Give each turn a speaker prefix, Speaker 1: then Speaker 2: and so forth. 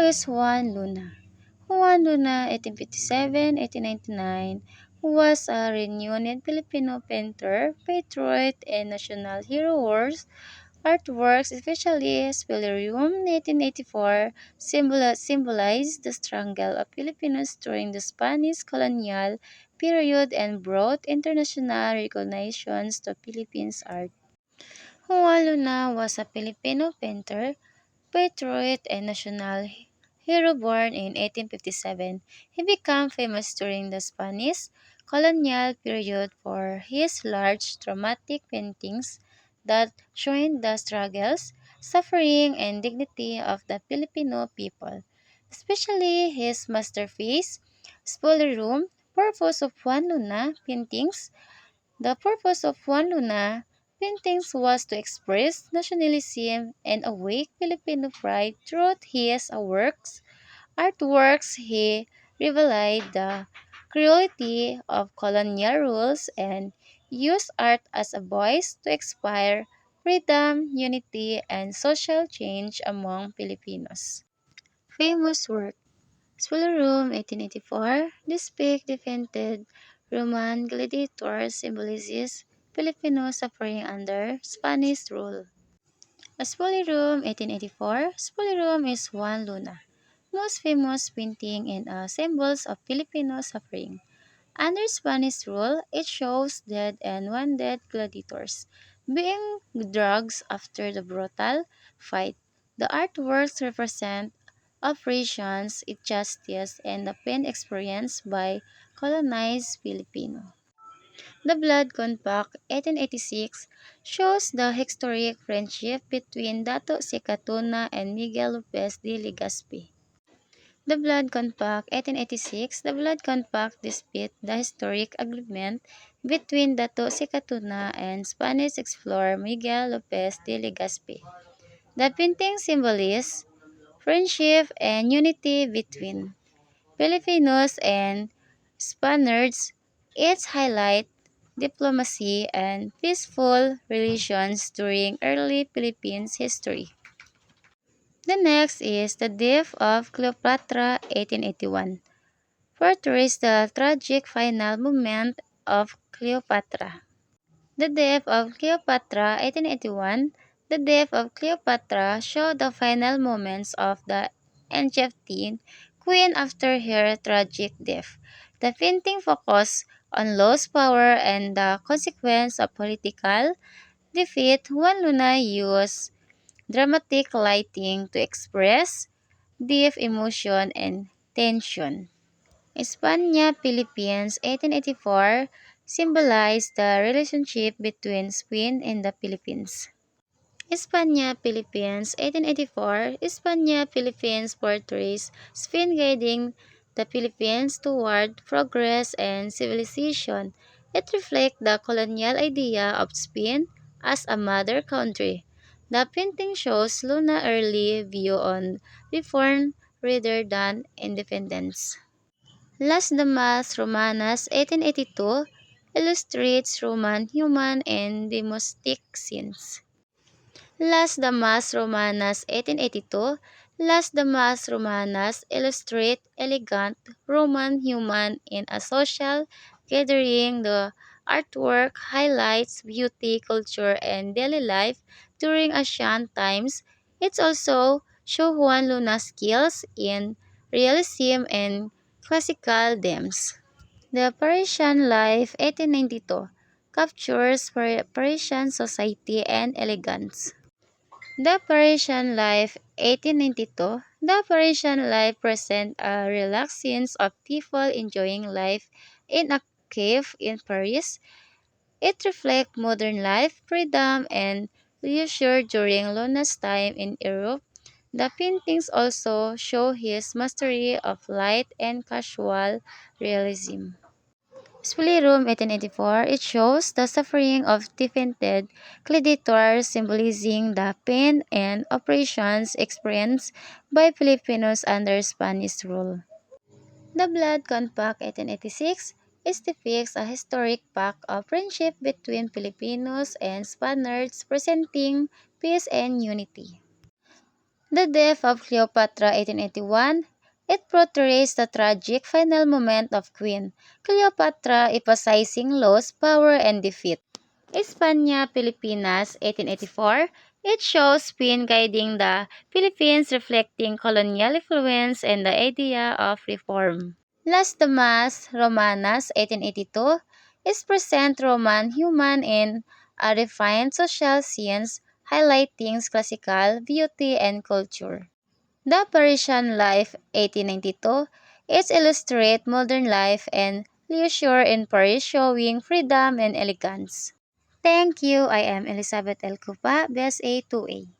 Speaker 1: is Juan Luna? Juan Luna, 1857-1899, was a renowned Filipino painter, patriot, and national hero whose artworks, especially Spilerium 1984, symbolized the struggle of Filipinos during the Spanish colonial period and brought international recognition to Philippines art. Juan Luna was a Filipino painter, patriot, and national hero born in 1857. He became famous during the Spanish colonial period for his large dramatic paintings that showed the struggles, suffering, and dignity of the Filipino people. Especially his masterpiece, Spoiler Room, Purpose of Juan Luna paintings. The purpose of Juan Luna paintings was to express nationalism and awake Filipino pride through his artworks. He revealed the cruelty of colonial rules and used art as a voice to inspire freedom, unity, and social change among Filipinos. Famous work: Room 1884. This peak defeated Roman gladiators symbolizes Filipino suffering under Spanish rule. Room 1884. Room is Juan Luna, most famous painting and symbols of Filipino suffering. Under Spanish rule, it shows dead and wounded gladiators being dragged after the brutal fight. The artworks represent oppressions, injustice, and the pain experienced by colonized Filipino. The Blood Compact, 1886, shows the historic friendship between Dato Sikatuna and Miguel Lopez de Legazpi. The Blood Compact, 1886, the Blood Compact dispute the historic agreement between Dato Sikatuna and Spanish explorer Miguel Lopez de Legazpi. The painting symbolizes friendship and unity between Filipinos and Spaniards. It highlights diplomacy and peaceful relations during early Philippines history. The next is The Death of Cleopatra, 1881. Portrays the tragic final moment of Cleopatra. The Death of Cleopatra, 1881. The Death of Cleopatra showed the final moments of the Egyptian queen after her tragic death. The painting focused on lost power and the consequence of political defeat. Juan Luna used dramatic lighting to express deep emotion and tension. España, Philippines, 1884 symbolized the relationship between Spain and the Philippines. España, Philippines, 1884, España, Philippines portrays Spain guiding the Philippines toward progress and civilization. It reflects the colonial idea of Spain as a mother country. The painting shows Luna's early view on reform rather than independence. Las Damas Romanas, 1882, illustrates Roman human and domestic scenes. Las Damas Romanas, 1882, Las Damas Romanas illustrate elegant Roman human in a social gathering. The artwork highlights beauty, culture, and daily life during ancient times. It also shows Juan Luna's skills in realism and classical themes. The Parisian Life, 1892, captures Parisian society and elegance. The Parisian Life, 1892. The Parisian Life presents a relaxed scene of people enjoying life in a cave in Paris. It reflects modern life, freedom, and leisure during Luna's time in Europe. The paintings also show his mastery of light and casual realism. Room 1884, it shows the suffering of defeated gladiators, symbolizing the pain and oppressions experienced by Filipinos under Spanish rule. The Blood Compact, 1886, is depicts a historic pact of friendship between Filipinos and Spaniards, presenting peace and unity. The Death of Cleopatra 1881. It portrays the tragic final moment of Queen Cleopatra emphasizing loss, power, and defeat. España, Pilipinas 1884. It shows Spain guiding the Philippines reflecting colonial influence and the idea of reform. Las Damas Romanas 1882 is present Roman human in a refined social scenes highlighting classical beauty and culture. The Parisian Life 1892 is illustrate modern life and leisure in Paris showing freedom and elegance. Thank you. I am Elizabeth L. Cupa, BSA 2A.